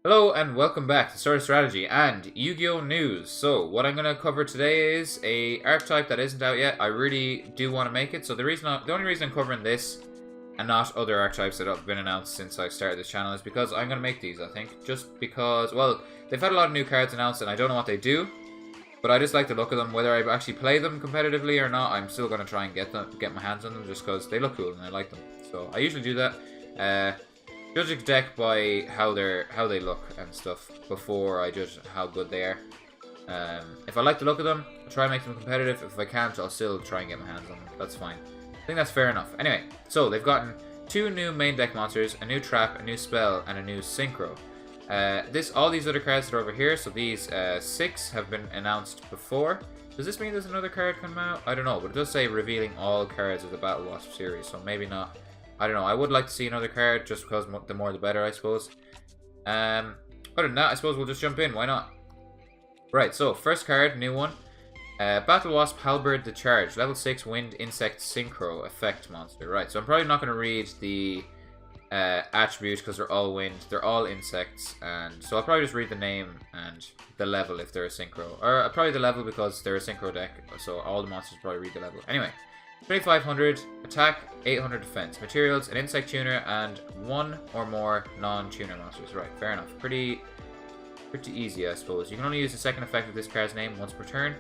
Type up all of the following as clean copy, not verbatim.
Hello and welcome back to Sorta Strategy and Yu-Gi-Oh! News. So, what I'm going to cover today is a archetype that isn't out yet. I really do want to make it. So the only reason I'm covering this and not other archetypes that have been announced since I started this channel is because I'm going to make these, I think. Just because, well, they've had a lot of new cards announced and I don't know what they do. But I just like the look of them. Whether I actually play them competitively or not, I'm still going to try and get my hands on them just because they look cool and I like them. So I usually do that. Judge a deck by how they look and stuff before I judge how good they are. If I like the look of them, I'll try and make them competitive. If I can't, I'll still try and get my hands on them. That's fine. I think that's fair enough. Anyway, so they've gotten 2 new main deck monsters, a new trap, a new spell, and a new synchro. All these other cards that are over here, so these 6 have been announced before. Does this mean there's another card coming out? I don't know, but it does say revealing all cards of the Battle Wasp series, so maybe not. I don't know, I would like to see another card, just because the more the better, I suppose. Other than that, I suppose we'll just jump in, why not? Right, so, first card, new one. Battle Wasp, Halberd the Charge, level 6 Wind Insect Synchro effect monster. Right, so I'm probably not going to read the attributes because they're all wind, they're all insects, and so I'll probably just read the name and the level if they're a synchro. Or probably the level because they're a synchro deck, so all the monsters probably read the level. Anyway. 2500 attack, 800 defense. Materials, an insect tuner, and 1 or more non-tuner monsters. Right, fair enough. Pretty easy, I suppose. You can only use the second effect of this card's name once per turn.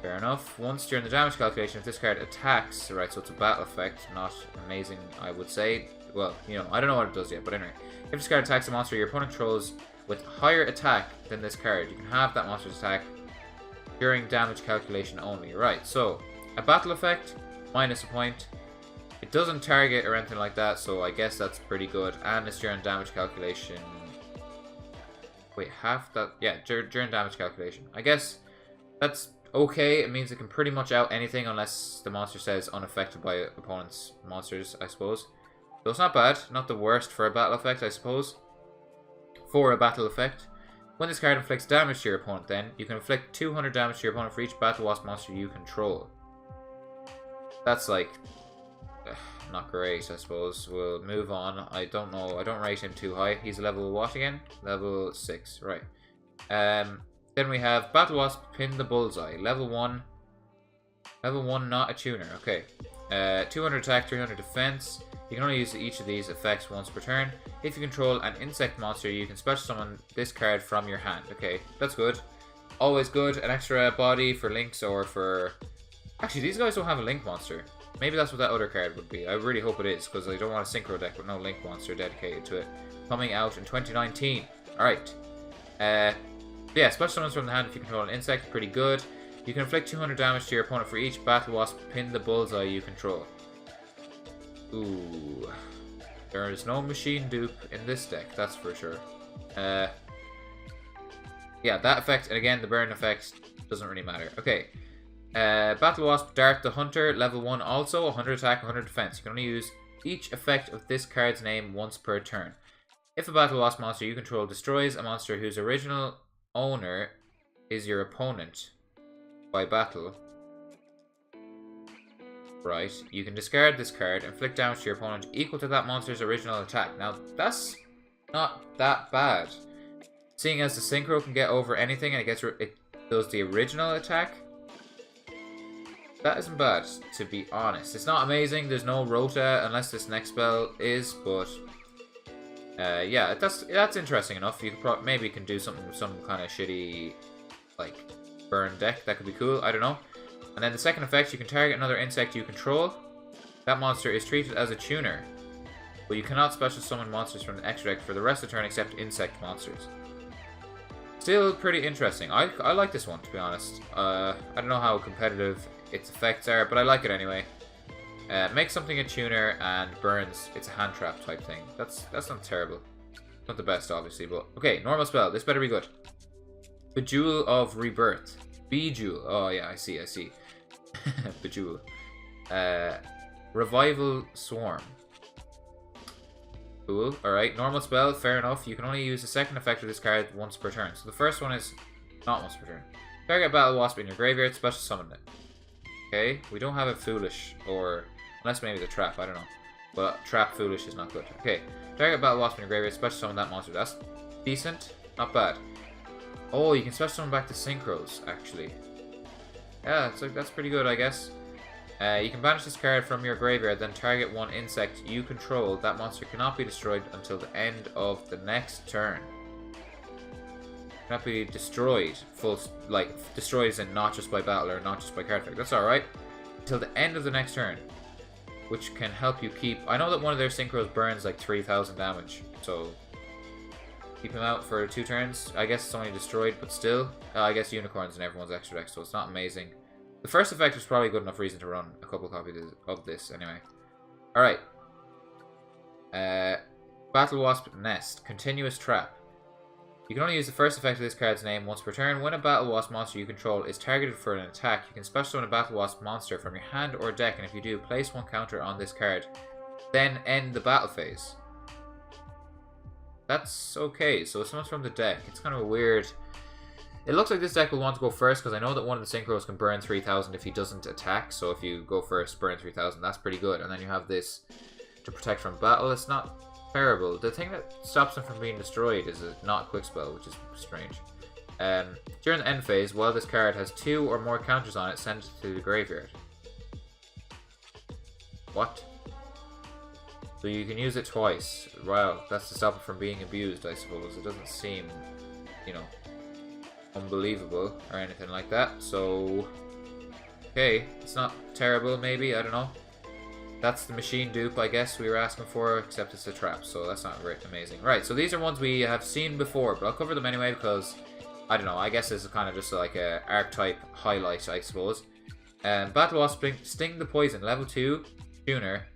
Fair enough. Once during the damage calculation, if this card attacks, right, so it's a battle effect, not amazing, I would say. Well, you know, I don't know what it does yet, but anyway. If this card attacks a monster your opponent controls with higher attack than this card, you can have that monster's attack during damage calculation only. Right, so, a battle effect, minus a point. It doesn't target or anything like that, so I guess that's pretty good. And it's during damage calculation. Wait, half that? Yeah, during damage calculation. I guess that's okay. It means it can pretty much out anything unless the monster says unaffected by opponent's monsters, I suppose. So it's not bad. Not the worst for a battle effect, I suppose. For a battle effect. When this card inflicts damage to your opponent, then, you can inflict 200 damage to your opponent for each Battle Wasp monster you control. That's like not great, I suppose. We'll move on. I don't know. I don't rate him too high. He's a level what again? Level 6, right. Then we have Battle Wasp Pin the Bullseye. Level 1. Level 1, not a tuner. Okay. 200 attack, 300 defense. You can only use each of these effects once per turn. If you control an insect monster, you can special summon this card from your hand. Okay, that's good. Always good. An extra body for links or for... Actually, these guys don't have a Link monster. Maybe that's what that other card would be. I really hope it is, because I don't want a Synchro deck with no Link monster dedicated to it. Coming out in 2019. Alright. Yeah, special summons from the hand if you control an insect. Pretty good. You can inflict 200 damage to your opponent for each Battle Wasp Pin the Bullseye you control. Ooh. There is no machine dupe in this deck, that's for sure. Yeah, that effect, and again, the burn effect doesn't really matter. Okay. Battle Wasp Dart the Hunter, level 1 also, 100 attack, 100 defense. You can only use each effect of this card's name once per turn. If a Battle Wasp monster you control destroys a monster whose original owner is your opponent by battle, right, you can discard this card, inflict damage to your opponent equal to that monster's original attack. Now, that's not that bad. Seeing as the Synchro can get over anything and it does the original attack, that isn't bad, to be honest. It's not amazing. There's no Rota unless this next spell is, but yeah, that's interesting enough. You could maybe can do something with some kind of shitty like burn deck. That could be cool. I don't know. And then the second effect, you can target another insect you control. That monster is treated as a tuner, but you cannot special summon monsters from the extra deck for the rest of the turn except insect monsters. Still pretty interesting. I like this one, to be honest. I don't know how competitive its effects are, but I like it anyway. Makes something a tuner and burns. It's a hand trap type thing. That's not terrible. Not the best, obviously, but okay. Normal spell. This better be good. Bejewel of Rebirth. Bejewel. Oh yeah, I see. Bejewel. Revival Swarm. Cool. All right. Normal spell. Fair enough. You can only use the second effect of this card once per turn. So the first one is not once per turn. Target Battle Wasp in your graveyard. Special summon it. Okay, we don't have a Foolish, or unless maybe the Trap, I don't know. But Trap Foolish is not good. Okay. Target Battle Wasp in your graveyard, special summon that monster. That's decent. Not bad. Oh, you can special summon back to Synchros, actually. Yeah, that's pretty good, I guess. You can banish this card from your graveyard, then target one insect you control. That monster cannot be destroyed until the end of the next turn. Cannot be destroyed. Destroyed as in not just by battle or not just by card effect. That's alright. Until the end of the next turn. Which can help you keep... I know that one of their Synchros burns like 3,000 damage. So, keep him out for 2 turns. I guess it's only destroyed, but still. I guess Unicorns in everyone's extra deck, so it's not amazing. The first effect is probably good enough reason to run a couple copies of this, anyway. Alright. Battle Wasp Nest. Continuous Trap. You can only use the first effect of this card's name once per turn. When a Battle Wasp monster you control is targeted for an attack, you can special summon a Battle Wasp monster from your hand or deck, and if you do, place 1 counter on this card. Then end the battle phase. That's okay. So someone's from the deck. It's kind of weird. It looks like this deck will want to go first, because I know that one of the Synchros can burn 3,000 if he doesn't attack. So if you go first, burn 3,000, that's pretty good. And then you have this to protect from battle. It's not terrible. The thing that stops him from being destroyed is a not quick spell, which is strange. During the end phase, while this card has 2 or more counters on it, send it to the graveyard. What? So you can use it twice. Wow, that's to stop it from being abused, I suppose. It doesn't seem, you know, unbelievable or anything like that. So, okay, it's not terrible, maybe, I don't know. That's the machine dupe, I guess, we were asking for, except it's a trap, so that's not great, amazing. Right, so these are ones we have seen before, but I'll cover them anyway because, I don't know, I guess this is kind of just like a archetype highlight, I suppose. Battle Wasp, Sting the Poison, level 2, tuner,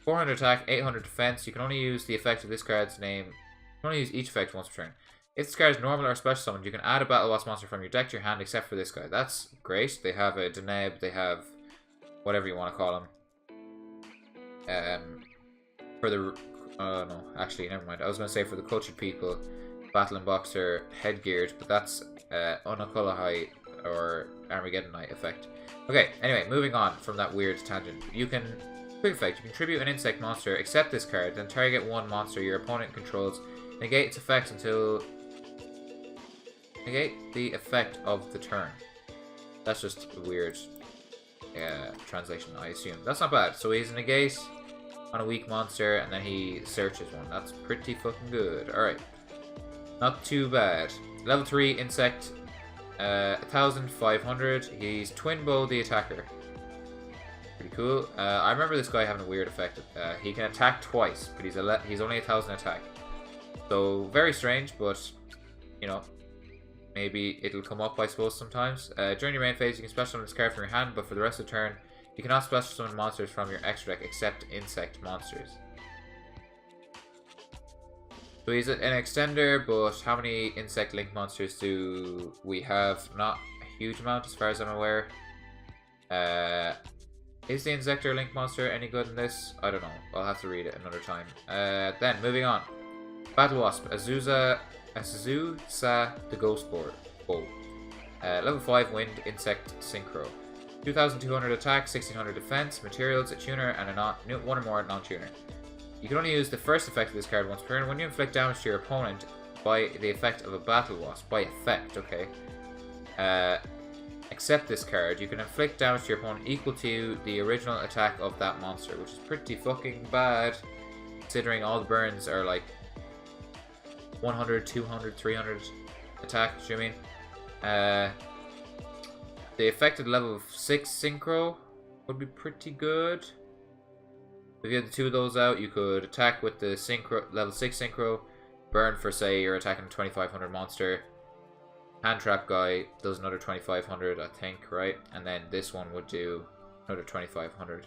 400 attack, 800 defense. You can only use the effect of this card's name, you can only use each effect once per turn. If this card is normal or special summoned, you can add a Battle Wasp monster from your deck to your hand, except for this guy. That's great. They have a Deneb, they have whatever you want to call him. For the no, actually, never mind. I was going to say for the cultured people, Battle and Boxer headgeared, but that's Unakulahai or Armageddonite effect. Okay, anyway, moving on from that weird tangent. You can, quick effect, you can tribute an insect monster, except this card, then target one monster your opponent controls, negate its effect until... negate the effect of the turn. That's just a weird translation, I assume. That's not bad. So he's a negate on a weak monster, and then he searches one. That's pretty fucking good. Alright. Not too bad. Level 3 insect, 1,500. He's Twin Bow the attacker. Pretty cool. I remember this guy having a weird effect. He can attack twice, but he's only 1,000 attack. So very strange, but you know, maybe it'll come up, I suppose, sometimes. During your main phase, you can special summon this card from your hand, but for the rest of the turn, you cannot special summon monsters from your extra deck except insect monsters. So he's an extender, but how many insect link monsters do we have? Not a huge amount as far as I'm aware. Is the Insector link monster any good in this? I don't know. I'll have to read it another time. Then, moving on. Battle Wasp, Azusa the Ghost Bow. Level 5 Wind, Insect, Synchro. 2,200 attack, 1,600 defense, materials, a tuner, and one or more non-tuner. You can only use the first effect of this card once per turn. When you inflict damage to your opponent by the effect of a Battle Wasp, by effect, okay. Except this card, you can inflict damage to your opponent equal to the original attack of that monster, which is pretty fucking bad, considering all the burns are like 100, 200, 300 attack, do you mean? The effective level 6 Synchro would be pretty good. If you had the 2 of those out, you could attack with the level 6 Synchro, burn for, say, you're attacking a 2,500 monster. Hand Trap guy does another 2,500, I think, right? And then this one would do another 2,500.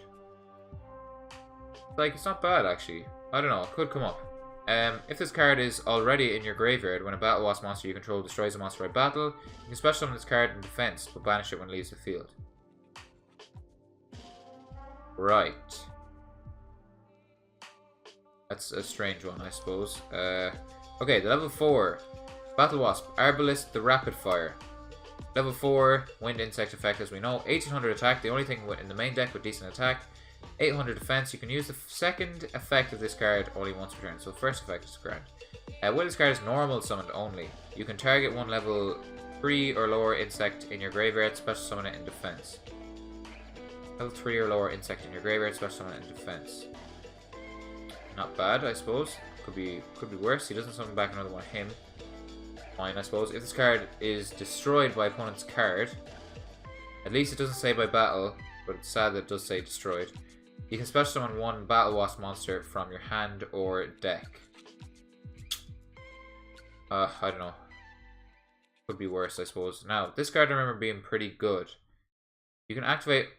Like, it's not bad, actually. I don't know, it could come up. If this card is already in your graveyard, when a Battle Wasp monster you control destroys a monster by battle, you can special summon this card in defense, but banish it when it leaves the field. Right. That's a strange one, I suppose. Okay, the level 4. Battle Wasp, Arbalist the Rapid Fire. Level 4, Wind Insect effect as we know. 1,800 attack, the only thing in the main deck with decent attack. 800 defense. You can use the second effect of this card only once per turn. So first effect is grand. When this card is normal summoned only, you can target one level 3 or lower insect in your graveyard, special summon it in defense. Level 3 or lower insect in your graveyard, special summon it in defense. Not bad, I suppose. Could be worse. He doesn't summon back another one of him. Fine, I suppose. If this card is destroyed by opponent's card, at least it doesn't say by battle, but it's sad that it does say destroyed. You can special summon one Battle Wasp monster from your hand or deck. I don't know. Could be worse, I suppose. Now, this card I remember being pretty good. You can activate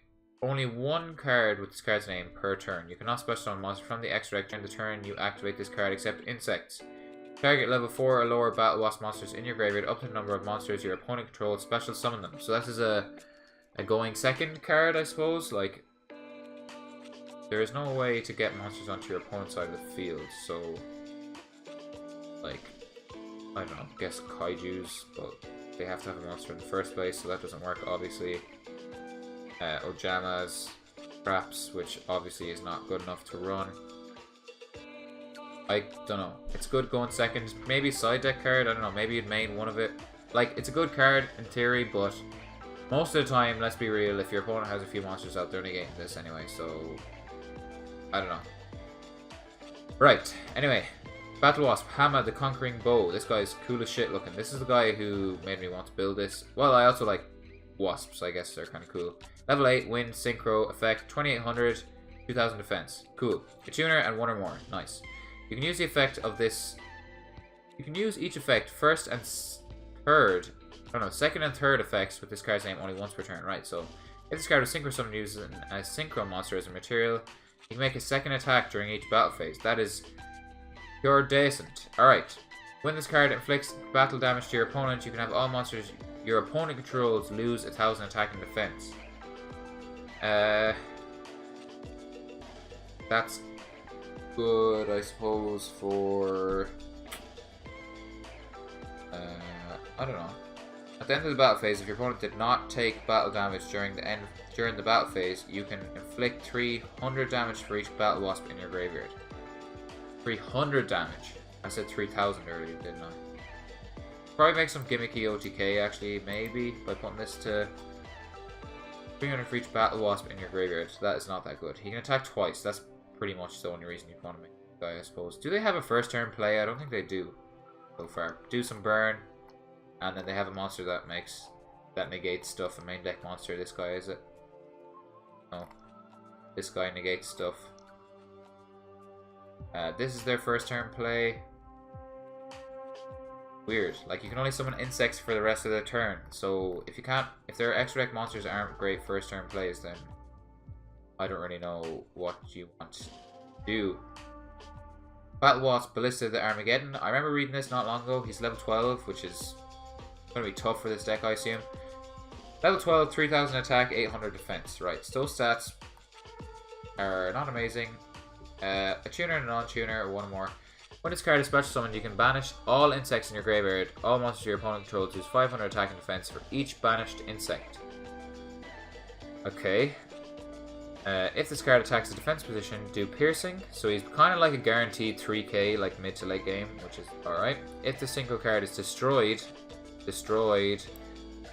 only one card with this card's name per turn. You cannot special summon a monster from the extra deck during the turn you activate this card except insects. Target level 4 or lower Battle Wasp monsters in your graveyard up to the number of monsters your opponent controls, special summon them. So this is a going second card, I suppose. Like, there is no way to get monsters onto your opponent's side of the field, so like, I don't know, guess kaijus, but they have to have a monster in the first place, so that doesn't work, obviously. Ojamas, traps, which obviously is not good enough to run. I don't know. It's good going second. Maybe side deck card, I don't know, maybe you'd main one of it. Like, it's a good card in theory, but most of the time, let's be real, if your opponent has a few monsters out, they're negating this anyway, so I don't know. Right, anyway. Battle Wasp, Hammer the Conquering Bow. This guy is cool as shit looking. This is the guy who made me want to build this. Well, I also like Wasps, I guess they're kind of cool. Level 8, Wind, Synchro, Effect, 2800, 2000 defense. Cool. A tuner and one or more. Nice. You can use the effect of this. You can use each effect first and third. Oh no, second and third effects with this card's name only once per turn. Right, so if this card with Synchro Summon uses a Synchro monster as a material, you can make a second attack during each battle phase. That is pure decent. Alright. When this card inflicts battle damage to your opponent, you can have all monsters your opponent controls lose 1000 attack and defense. That's good, I suppose, for I don't know. At the end of the battle phase, if your opponent did not take battle damage during the battle phase, you can inflict 300 damage for each Battle Wasp in your graveyard. 300 damage. I said 3000 earlier, didn't I? Probably make some gimmicky OTK actually, maybe, by putting this to 300 for each Battle Wasp in your graveyard. So that is not that good. He can attack twice. That's pretty much the only reason you want to make the guy, I suppose. Do they have a first turn play? I don't think they do so far. Do some burn, and then they have a monster that negates stuff. A main deck monster. This guy, is it? No. This guy negates stuff. This is their first turn play. Weird. Like, you can only summon insects for the rest of the turn. So if their extra deck monsters aren't great first turn plays, then I don't really know what you want to do. Battle Wasp, Ballista the Armageddon. I remember reading this not long ago. He's level 12, which is going to be tough for this deck, I assume. Level 12, 3000 attack, 800 defense. Right, so stats are not amazing. A tuner and a non-tuner, or one more. When this card is special summoned, you can banish all insects in your graveyard. All monsters your opponent controls lose 500 attack and defense for each banished insect. Okay. If this card attacks the defense position, do piercing. So he's kind of like a guaranteed 3k, like mid to late game, which is alright. If the single card is destroyed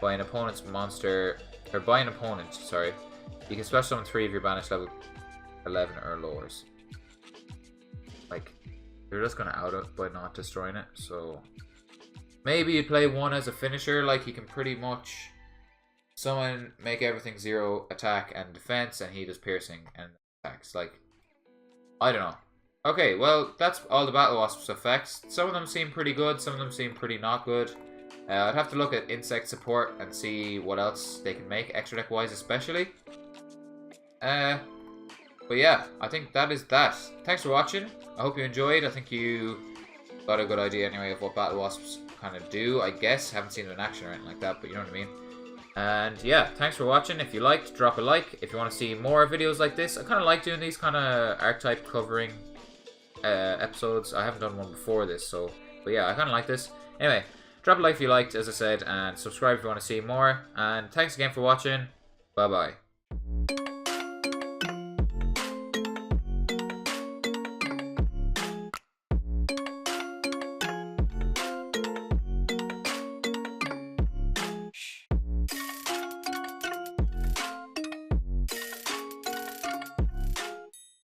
by an opponent's monster, or by an opponent, sorry, you can special summon 3 of your banished level 11 or lowers. Like, they're just gonna out it by not destroying it, so maybe you play one as a finisher. Like, you can pretty much summon, make everything 0 attack and defense, and he does piercing and attacks. Like, I don't know. Okay, well, that's all the Battle Wasp's effects. Some of them seem pretty good, some of them seem pretty not good. I'd have to look at insect support and see what else they can make, extra deck wise especially. But yeah, I think that is that. Thanks for watching. I hope you enjoyed. I think you got a good idea anyway of what Battle Wasps kind of do, I guess. Haven't seen it in action or anything like that, but you know what I mean. And yeah, thanks for watching. If you liked, drop a like. If you want to see more videos like this, I kind of like doing these kind of archetype covering episodes. I haven't done one before this, so, but yeah, I kind of like this. Anyway, drop a like if you liked, as I said, and subscribe if you want to see more. And thanks again for watching. Bye-bye.